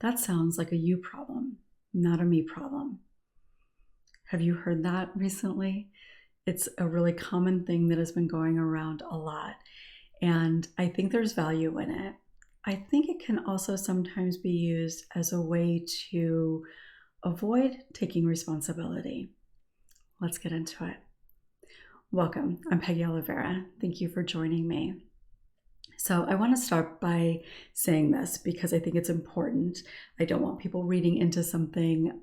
That sounds like a you problem, not a me problem. Have you heard that recently? It's a really common thing that has been going around a lot. And I think there's value in it. I think it can also sometimes be used as a way to avoid taking responsibility. Let's get into it. Welcome. I'm Peggy Oliveira. Thank you for joining me. So I want to start by saying this because I think it's important. I don't want people reading into something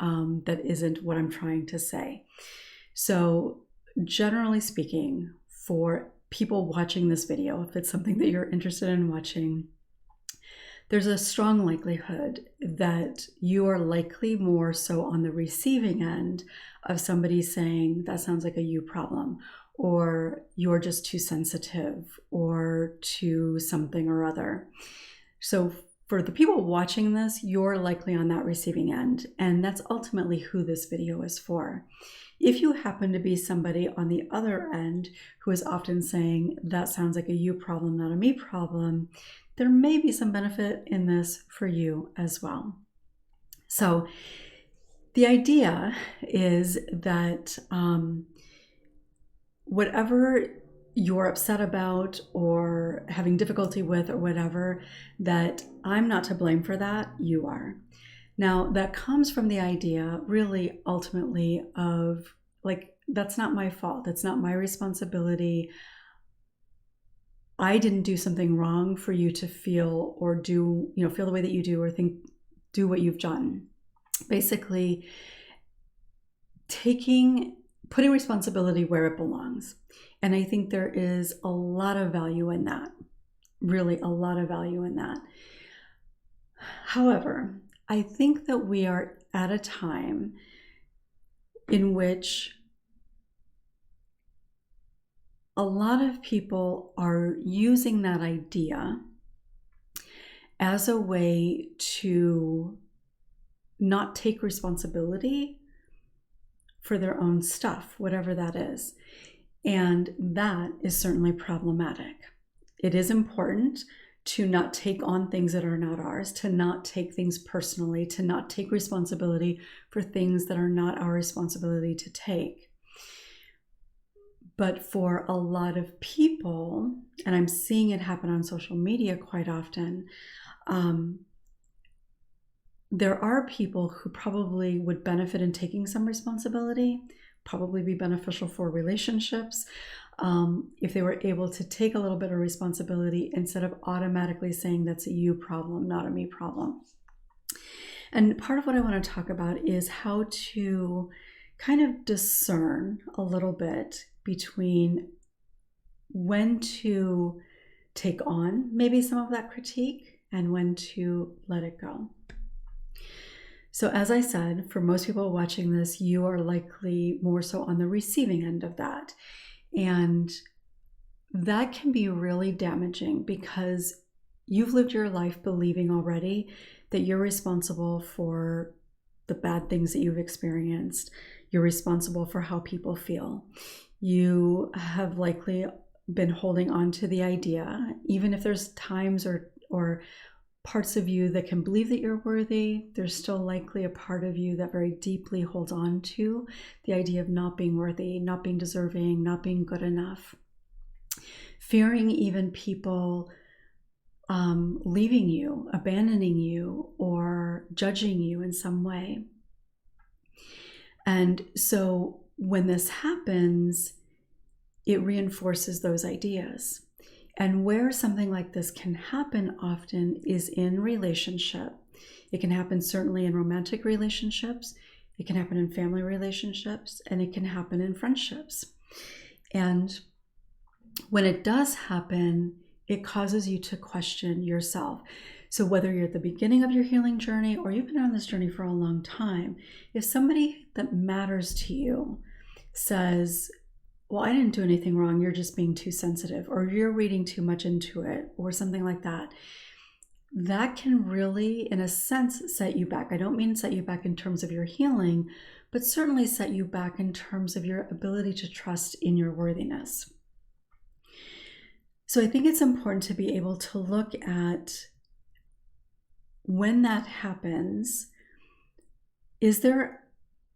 that isn't what I'm trying to say. So generally speaking, for people watching this video, if it's something that you're interested in watching, there's a strong likelihood that you are likely more so on the receiving end of somebody saying, that sounds like a you problem, or you're just too sensitive, or to something or other. So for the people watching this, you're likely on that receiving end, and that's ultimately who this video is for. If you happen to be somebody on the other end who is often saying, that sounds like a you problem, not a me problem, there may be some benefit in this for you as well. So the idea is that whatever you're upset about or having difficulty with or whatever, that I'm not to blame for that, you are. Now, that comes from the idea, really, ultimately, of like, that's not my fault. That's not my responsibility. I didn't do something wrong for you to feel or do, feel the way that you do or do what you've done. Basically, putting responsibility where it belongs. And I think there is a lot of value in that, really a lot of value in that. However, I think that we are at a time in which a lot of people are using that idea as a way to not take responsibility for their own stuff, whatever that is. And that is certainly problematic. It is important to not take on things that are not ours, to not take things personally, to not take responsibility for things that are not our responsibility to take. But for a lot of people, and I'm seeing it happen on social media quite often, there are people who probably would benefit in taking some responsibility, probably be beneficial for relationships, if they were able to take a little bit of responsibility instead of automatically saying that's a you problem, not a me problem. And part of what I want to talk about is how to kind of discern a little bit between when to take on maybe some of that critique and when to let it go. So as I said, for most people watching this, you are likely more so on the receiving end of that. And that can be really damaging because you've lived your life believing already that you're responsible for the bad things that you've experienced. You're responsible for how people feel. You have likely been holding on to the idea, even if there's times or parts of you that can believe that you're worthy, there's still likely a part of you that very deeply holds on to the idea of not being worthy, not being deserving, not being good enough. Fearing even people leaving you, abandoning you, or judging you in some way. And so when this happens, it reinforces those ideas. And where something like this can happen often is in relationship. It can happen certainly in romantic relationships, it can happen in family relationships, and it can happen in friendships. And when it does happen, it causes you to question yourself. So whether you're at the beginning of your healing journey or you've been on this journey for a long time, if somebody that matters to you says, well, I didn't do anything wrong, you're just being too sensitive, or you're reading too much into it, or something like that, that can really, in a sense, set you back. I don't mean set you back in terms of your healing, but certainly set you back in terms of your ability to trust in your worthiness. So I think it's important to be able to look at when that happens, is there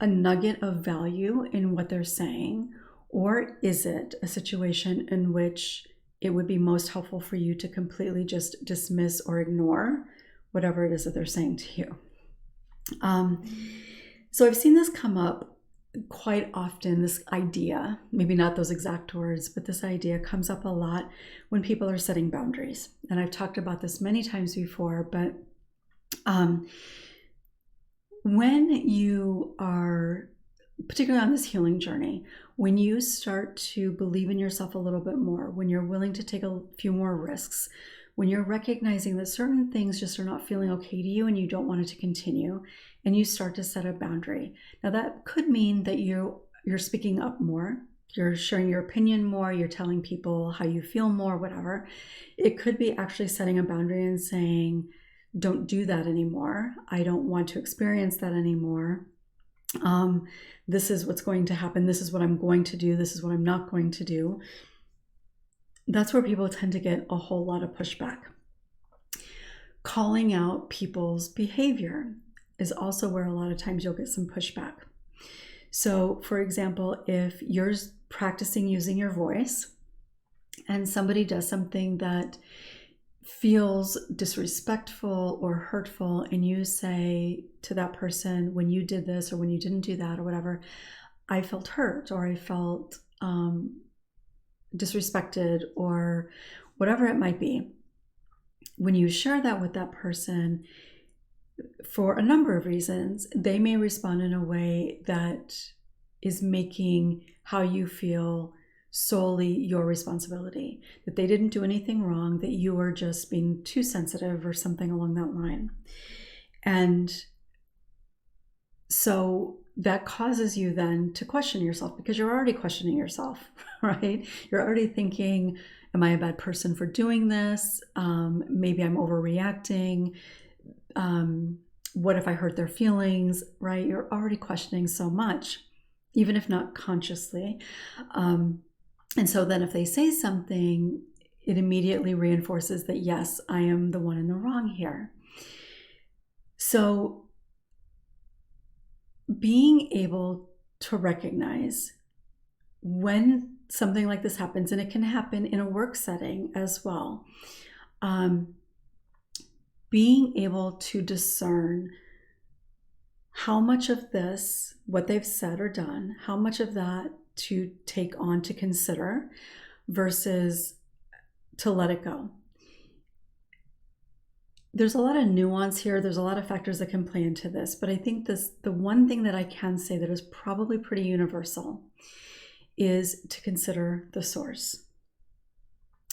a nugget of value in what they're saying? Or is it a situation in which it would be most helpful for you to completely just dismiss or ignore whatever it is that they're saying to you? So I've seen this come up quite often, this idea, maybe not those exact words, but this idea comes up a lot when people are setting boundaries. And I've talked about this many times before, but when you are, particularly on this healing journey, when you start to believe in yourself a little bit more, when you're willing to take a few more risks, when you're recognizing that certain things just are not feeling okay to you and you don't want it to continue, and you start to set a boundary. Now that could mean that you're speaking up more, you're sharing your opinion more, you're telling people how you feel more, whatever. It could be actually setting a boundary and saying, don't do that anymore. I don't want to experience that anymore. This is what's going to happen. This is what I'm going to do. This is what I'm not going to do. That's where people tend to get a whole lot of pushback. Calling out people's behavior is also where a lot of times you'll get some pushback. So, for example, if you're practicing using your voice and somebody does something that feels disrespectful or hurtful, and you say to that person, when you did this or when you didn't do that or whatever, I felt hurt, or I felt disrespected, or whatever it might be. When you share that with that person, for a number of reasons, they may respond in a way that is making how you feel solely your responsibility, that they didn't do anything wrong, that you were just being too sensitive or something along that line. And so that causes you then to question yourself, because you're already questioning yourself, right? You're already thinking, am I a bad person for doing this? Maybe I'm overreacting. What if I hurt their feelings, right? You're already questioning so much, even if not consciously. And so then if they say something, it immediately reinforces that, yes, I am the one in the wrong here. So being able to recognize when something like this happens, and it can happen in a work setting as well, being able to discern how much of this, what they've said or done, how much of that to take on, to consider, versus to let it go. There's a lot of nuance here. There's a lot of factors that can play into this, but I think the one thing that I can say that is probably pretty universal is to consider the source.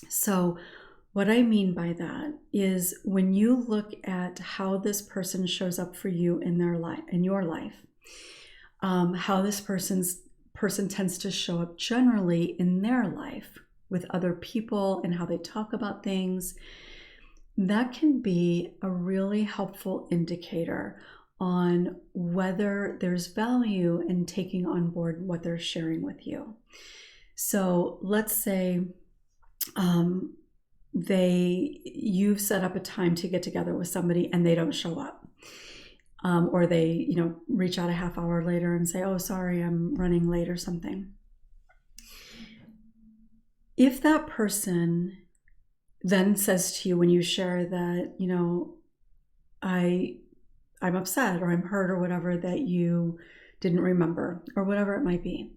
So what I mean by that is, when you look at how this person shows up for you in their life, in your life, how this person tends to show up generally in their life with other people and how they talk about things, that can be a really helpful indicator on whether there's value in taking on board what they're sharing with you. So let's say you've set up a time to get together with somebody and they don't show up. Or they, reach out a half hour later and say, oh, sorry, I'm running late or something. If that person then says to you, when you share that, I'm upset or I'm hurt or whatever, that you didn't remember or whatever it might be.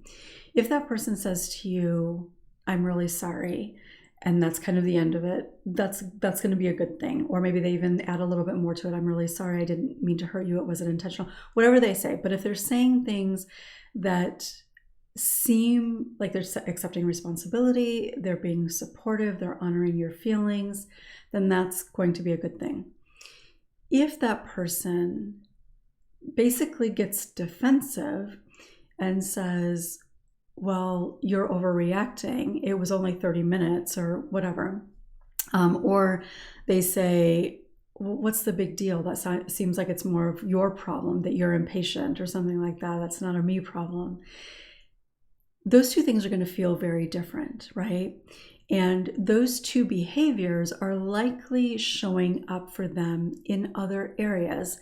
If that person says to you, I'm really sorry, and that's kind of the end of it, that's going to be a good thing. Or maybe they even add a little bit more to it. I'm really sorry, I didn't mean to hurt you, it wasn't intentional, whatever they say. But if they're saying things that seem like they're accepting responsibility, they're being supportive, they're honoring your feelings, then that's going to be a good thing. If that person basically gets defensive and says, well, you're overreacting, it was only 30 minutes or whatever, or they say, well, what's the big deal? That seems like it's more of your problem, that you're impatient or something like that. That's not a me problem. Those two things are going to feel very different, right? And those two behaviors are likely showing up for them in other areas,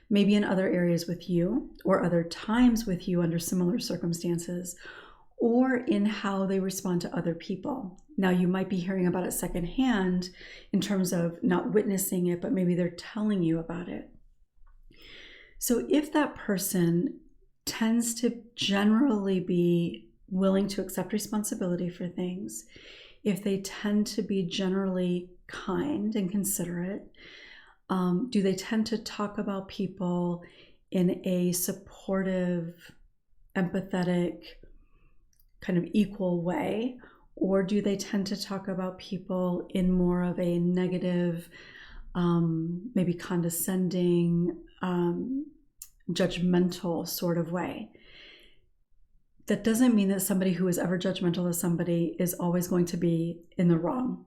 maybe in other areas with you or other times with you under similar circumstances, or in how they respond to other people. Now, you might be hearing about it secondhand in terms of not witnessing it, but maybe they're telling you about it. So if that person tends to generally be willing to accept responsibility for things, if they tend to be generally kind and considerate, do they tend to talk about people in a supportive, empathetic, kind of equal way? Or do they tend to talk about people in more of a negative, maybe condescending, judgmental sort of way? That doesn't mean that somebody who is ever judgmental of somebody is always going to be in the wrong.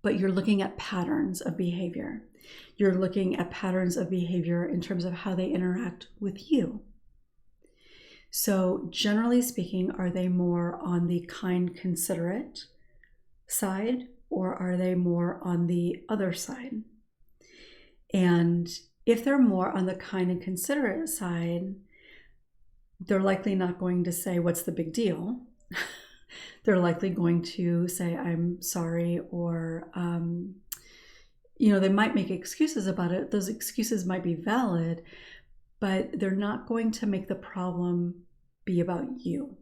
But you're looking at patterns of behavior. You're looking at patterns of behavior in terms of how they interact with you. So generally speaking, are they more on the kind, considerate side, or are they more on the other side? And if they're more on the kind and considerate side, they're likely not going to say, what's the big deal? They're likely going to say, I'm sorry, or, they might make excuses about it. Those excuses might be valid, but they're not going to make the problem be about you.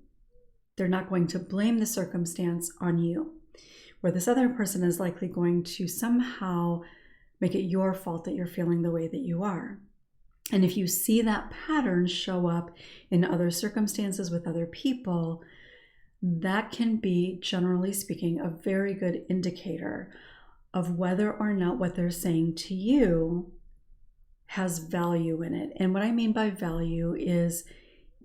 They're not going to blame the circumstance on you, where this other person is likely going to somehow make it your fault that you're feeling the way that you are. And if you see that pattern show up in other circumstances with other people, that can be, generally speaking, a very good indicator of whether or not what they're saying to you has value in it. And what I mean by value is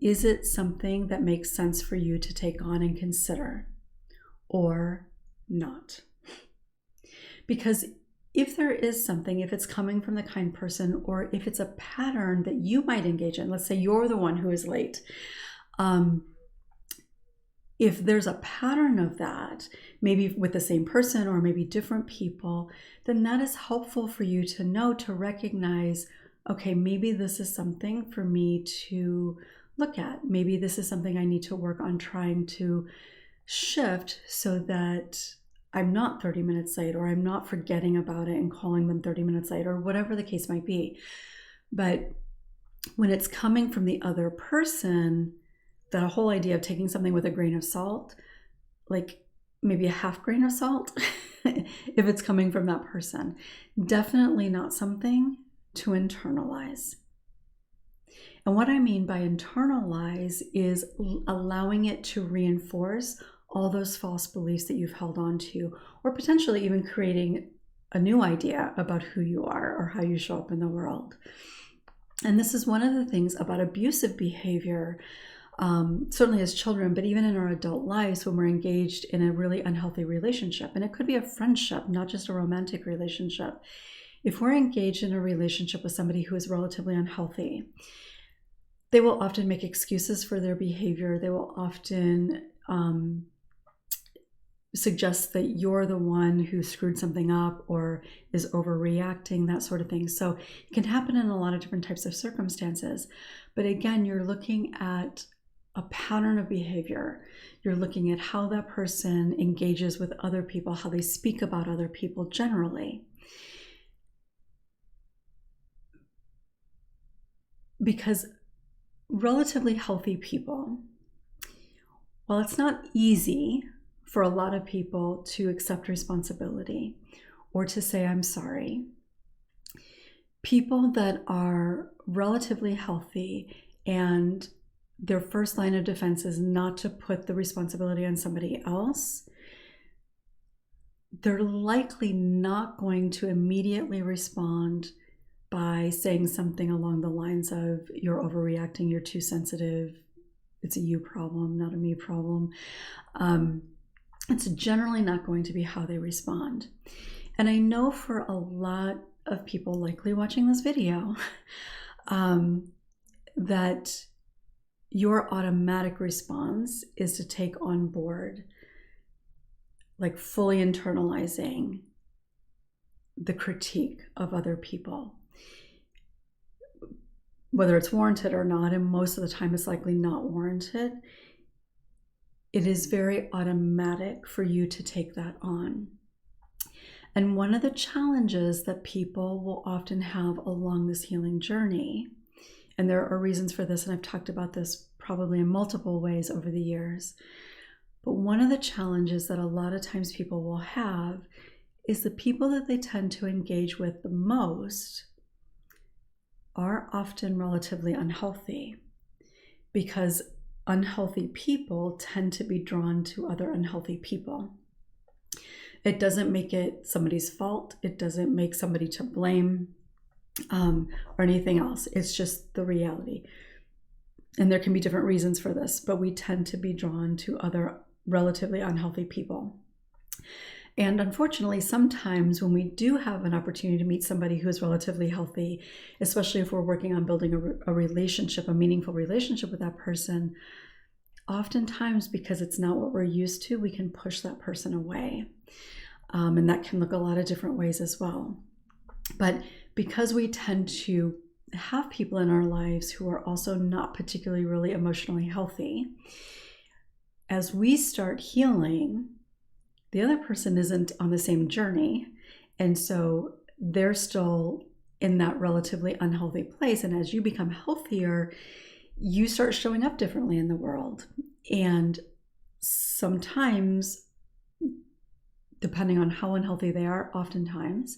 it something that makes sense for you to take on and consider, or not? Because if there is something, if it's coming from the kind person, or if it's a pattern that you might engage in, let's say you're the one who is late. If there's a pattern of that, maybe with the same person or maybe different people, then that is helpful for you to know, to recognize, okay, maybe this is something for me to look at. Maybe this is something I need to work on trying to shift so that I'm not 30 minutes late, or I'm not forgetting about it and calling them 30 minutes late, or whatever the case might be. But when it's coming from the other person, the whole idea of taking something with a grain of salt, like maybe a half grain of salt, if it's coming from that person, definitely not something to internalize. And what I mean by internalize is allowing it to reinforce all those false beliefs that you've held on to, or potentially even creating a new idea about who you are or how you show up in the world. And this is one of the things about abusive behavior, certainly as children, but even in our adult lives when we're engaged in a really unhealthy relationship. And it could be a friendship, not just a romantic relationship. If we're engaged in a relationship with somebody who is relatively unhealthy, they will often make excuses for their behavior. They will often suggest that you're the one who screwed something up or is overreacting, that sort of thing. So it can happen in a lot of different types of circumstances. But again, you're looking at a pattern of behavior. You're looking at how that person engages with other people, how they speak about other people generally. Because relatively healthy people, while it's not easy for a lot of people to accept responsibility or to say, I'm sorry, people that are relatively healthy and their first line of defense is not to put the responsibility on somebody else, they're likely not going to immediately respond by saying something along the lines of, you're overreacting, you're too sensitive, it's a you problem, not a me problem. It's generally not going to be how they respond. And I know for a lot of people likely watching this video, that your automatic response is to take on board like fully internalizing the critique of other people, whether it's warranted or not, and most of the time it's likely not warranted, it is very automatic for you to take that on. And one of the challenges that people will often have along this healing journey, and there are reasons for this, and I've talked about this probably in multiple ways over the years, but one of the challenges that a lot of times people will have is the people that they tend to engage with the most are often relatively unhealthy, because unhealthy people tend to be drawn to other unhealthy people. It doesn't make it somebody's fault. It doesn't make somebody to blame or anything else. It's just the reality. And there can be different reasons for this, but we tend to be drawn to other relatively unhealthy people. And unfortunately, sometimes when we do have an opportunity to meet somebody who is relatively healthy, especially if we're working on building a relationship, a meaningful relationship with that person, oftentimes because it's not what we're used to, we can push that person away. And that can look a lot of different ways as well. But because we tend to have people in our lives who are also not particularly really emotionally healthy, as we start healing, the other person isn't on the same journey. And so they're still in that relatively unhealthy place. And as you become healthier, you start showing up differently in the world. And sometimes, depending on how unhealthy they are, oftentimes,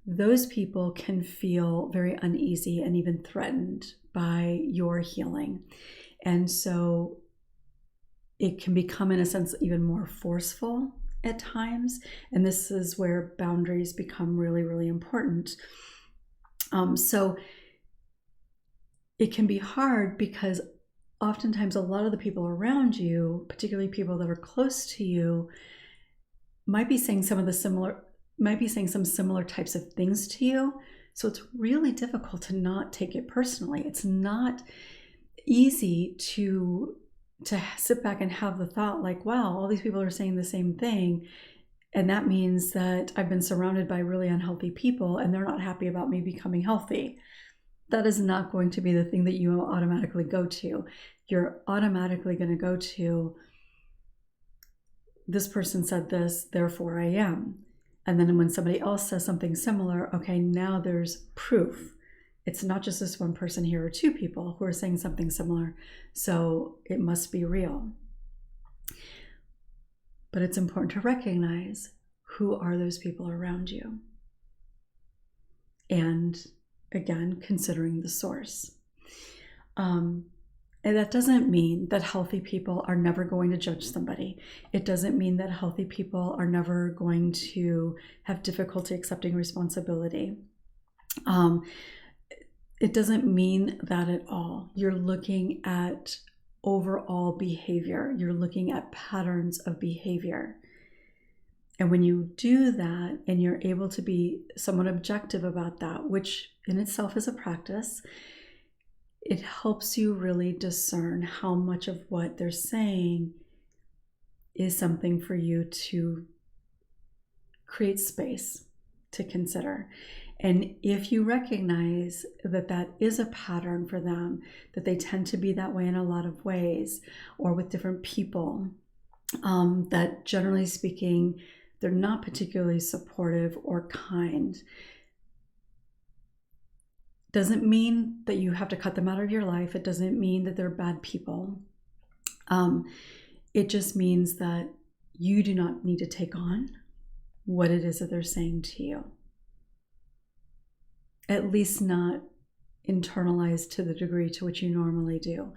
those people can feel very uneasy and even threatened by your healing. And so it can become, in a sense, even more forceful at times. And this is where boundaries become really, really important. So it can be hard because oftentimes a lot of the people around you, particularly people that are close to you, might be saying some similar types of things to you. So it's really difficult to not take it personally. It's not easy to sit back and have the thought like, wow, all these people are saying the same thing. And that means that I've been surrounded by really unhealthy people and they're not happy about me becoming healthy. That is not going to be the thing that you automatically go to. You're automatically going to go to, this person said this, therefore I am. And then when somebody else says something similar, okay, now there's proof. It's not just this one person here or two people who are saying something similar. So it must be real. But it's important to recognize who are those people around you. And again, considering the source. And that doesn't mean that healthy people are never going to judge somebody. It doesn't mean that healthy people are never going to have difficulty accepting responsibility. It doesn't mean that at all. You're looking at overall behavior. You're looking at patterns of behavior. And when you do that and you're able to be somewhat objective about that, which in itself is a practice, it helps you really discern how much of what they're saying is something for you to create space to consider. And if you recognize that that is a pattern for them, that they tend to be that way in a lot of ways, or with different people, that generally speaking, they're not particularly supportive or kind, doesn't mean that you have to cut them out of your life. It doesn't mean that they're bad people. It just means that you do not need to take on what it is that they're saying to you. At least not internalized to the degree to which you normally do.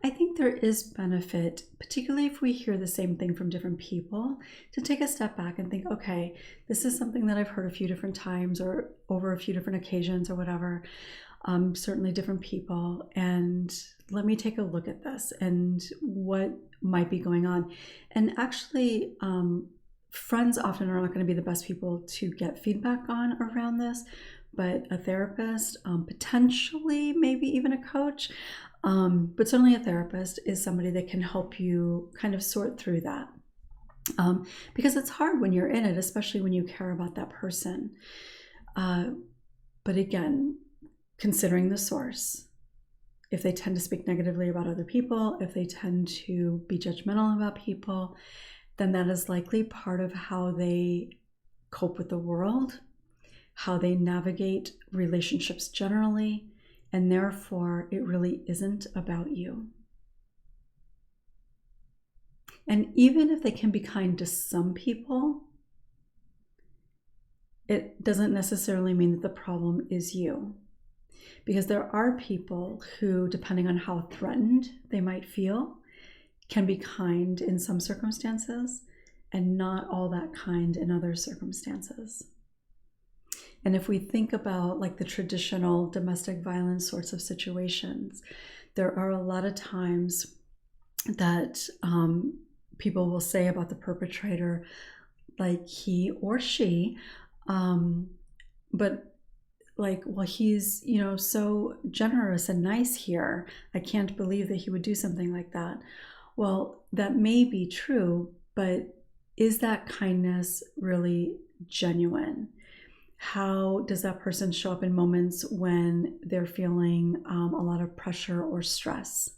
I think there is benefit, particularly if we hear the same thing from different people, to take a step back and think, okay, this is something that I've heard a few different times or over a few different occasions or whatever, certainly different people, and let me take a look at this and what might be going on. And actually, friends often are not going to be the best people to get feedback on around this, but a therapist, potentially maybe even a coach, but certainly a therapist is somebody that can help you kind of sort through that. Because it's hard when you're in it, especially when you care about that person. But again, considering the source, if they tend to speak negatively about other people, if they tend to be judgmental about people, then that is likely part of how they cope with the world, how they navigate relationships generally, and therefore it really isn't about you. And even if they can be kind to some people, it doesn't necessarily mean that the problem is you. Because there are people who, depending on how threatened they might feel, can be kind in some circumstances and not all that kind in other circumstances. And if we think about like the traditional domestic violence sorts of situations, there are a lot of times that people will say about the perpetrator, like he or she, but like, well, he's, so generous and nice here. I can't believe that he would do something like that. Well, that may be true, but is that kindness really genuine? How does that person show up in moments when they're feeling a lot of pressure or stress?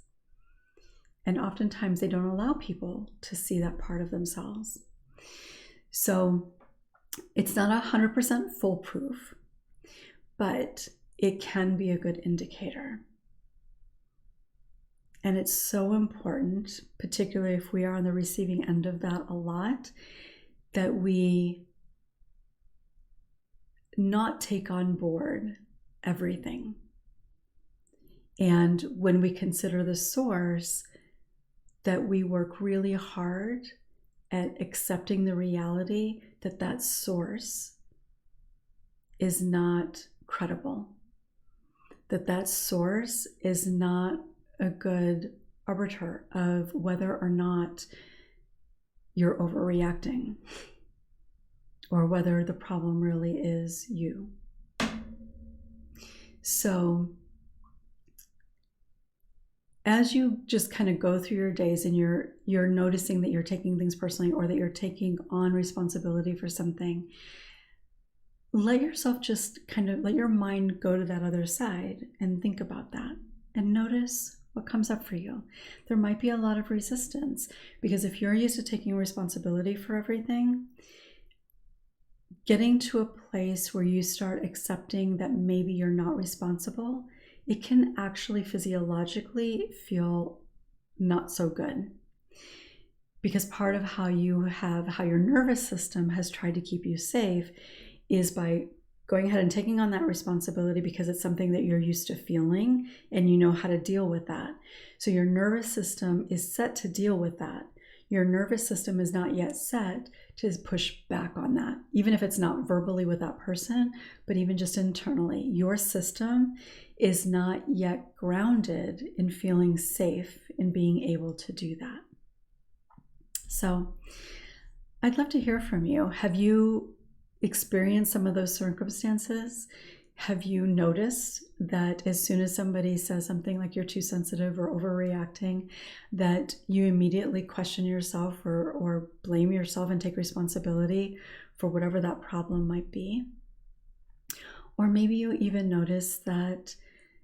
And oftentimes they don't allow people to see that part of themselves. So it's not 100% foolproof, but it can be a good indicator. And it's so important, particularly if we are on the receiving end of that a lot, that we not take on board everything. And when we consider the source, that we work really hard at accepting the reality that that source is not credible, that that source is not a good arbiter of whether or not you're overreacting or whether the problem really is you. So as you just kind of go through your days and you're noticing that you're taking things personally or that you're taking on responsibility for something, let yourself just kind of let your mind go to that other side and think about that and notice what comes up for you. There might be a lot of resistance because if you're used to taking responsibility for everything, getting to a place where you start accepting that maybe you're not responsible, it can actually physiologically feel not so good. Because part of how your nervous system has tried to keep you safe is by going ahead and taking on that responsibility because it's something that you're used to feeling and you know how to deal with that. So your nervous system is set to deal with that. Your nervous system is not yet set to push back on that, even if it's not verbally with that person, but even just internally. Your system is not yet grounded in feeling safe in being able to do that. So I'd love to hear from you. Have you experienced some of those circumstances? Have you noticed that as soon as somebody says something like you're too sensitive or overreacting, that you immediately question yourself or blame yourself and take responsibility for whatever that problem might be? Or maybe you even notice that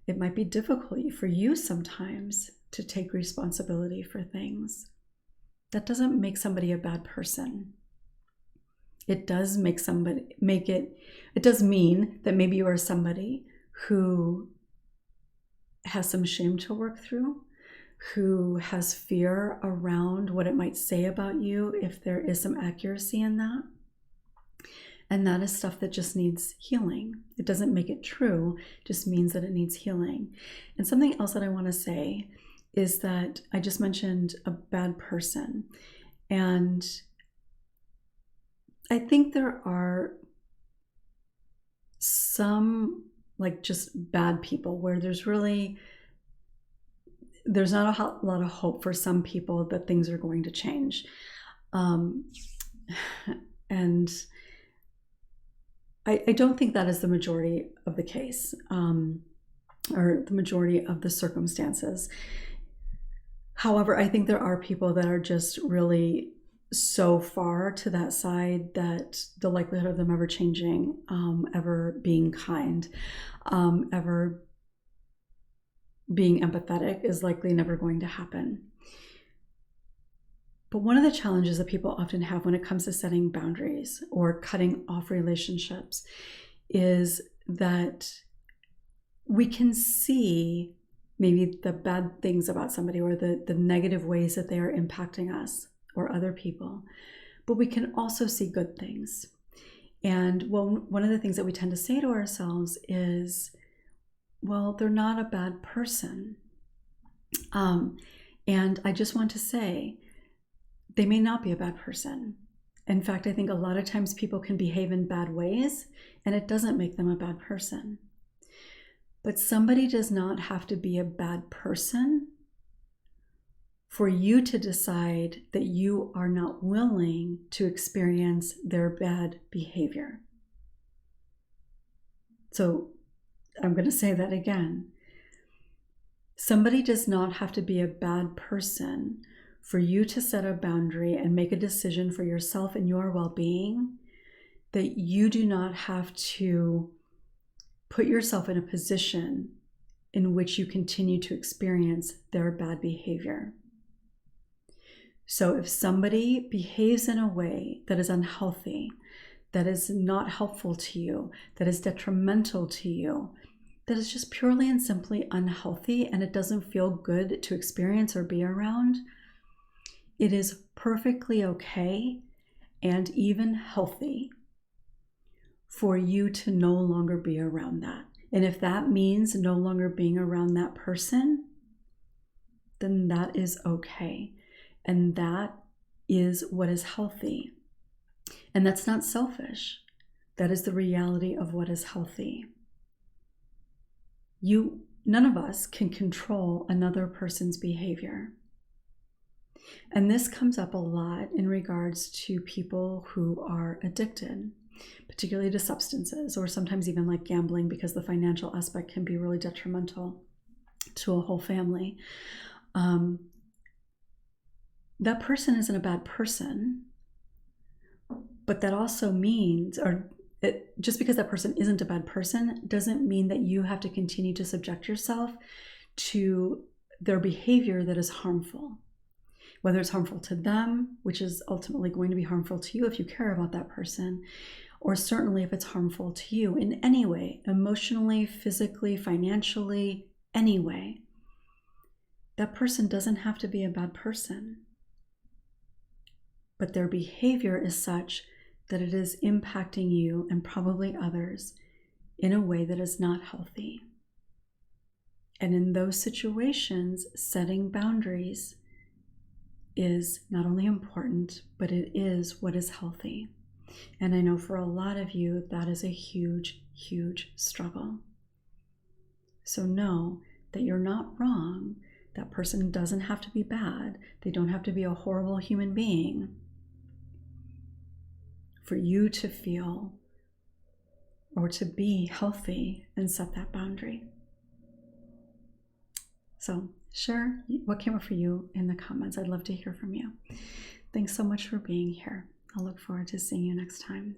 it might be difficult for you sometimes to take responsibility for things. That doesn't make somebody a bad person. It does it does mean that maybe you are somebody who has some shame to work through, who has fear around what it might say about you if there is some accuracy in that. And that is stuff that just needs healing. It doesn't make it true, it just means that it needs healing. And something else that I want to say is that I just mentioned a bad person. And I think there are some like just bad people where there's not a lot of hope for some people that things are going to change. And I don't think that is the majority of the case, or the majority of the circumstances. However, I think there are people that are just really so far to that side that the likelihood of them ever changing, ever being kind, ever being empathetic is likely never going to happen. But one of the challenges that people often have when it comes to setting boundaries or cutting off relationships is that we can see maybe the bad things about somebody or the negative ways that they are impacting us or other people, but we can also see good things. And one of the things that we tend to say to ourselves is, well, they're not a bad person. And I just want to say, they may not be a bad person. In fact, I think a lot of times people can behave in bad ways, and it doesn't make them a bad person. But somebody does not have to be a bad person for you to decide that you are not willing to experience their bad behavior. So I'm going to say that again. Somebody does not have to be a bad person for you to set a boundary and make a decision for yourself and your well-being that you do not have to put yourself in a position in which you continue to experience their bad behavior. So if somebody behaves in a way that is unhealthy, that is not helpful to you, that is detrimental to you, that is just purely and simply unhealthy and it doesn't feel good to experience or be around, it is perfectly okay and even healthy for you to no longer be around that. And if that means no longer being around that person, then that is okay. And that is what is healthy. And that's not selfish. That is the reality of what is healthy. None of us can control another person's behavior. And this comes up a lot in regards to people who are addicted, particularly to substances, or sometimes even like gambling, because the financial aspect can be really detrimental to a whole family. That person isn't a bad person, but that also means, just because that person isn't a bad person doesn't mean that you have to continue to subject yourself to their behavior that is harmful. Whether it's harmful to them, which is ultimately going to be harmful to you if you care about that person, or certainly if it's harmful to you in any way, emotionally, physically, financially, any way, that person doesn't have to be a bad person. But their behavior is such that it is impacting you and probably others in a way that is not healthy. And in those situations, setting boundaries is not only important, but it is what is healthy. And I know for a lot of you, that is a huge, huge struggle. So know that you're not wrong. That person doesn't have to be bad. They don't have to be a horrible human being for you to feel or to be healthy and set that boundary. So share what came up for you in the comments. I'd love to hear from you. Thanks so much for being here. I'll look forward to seeing you next time.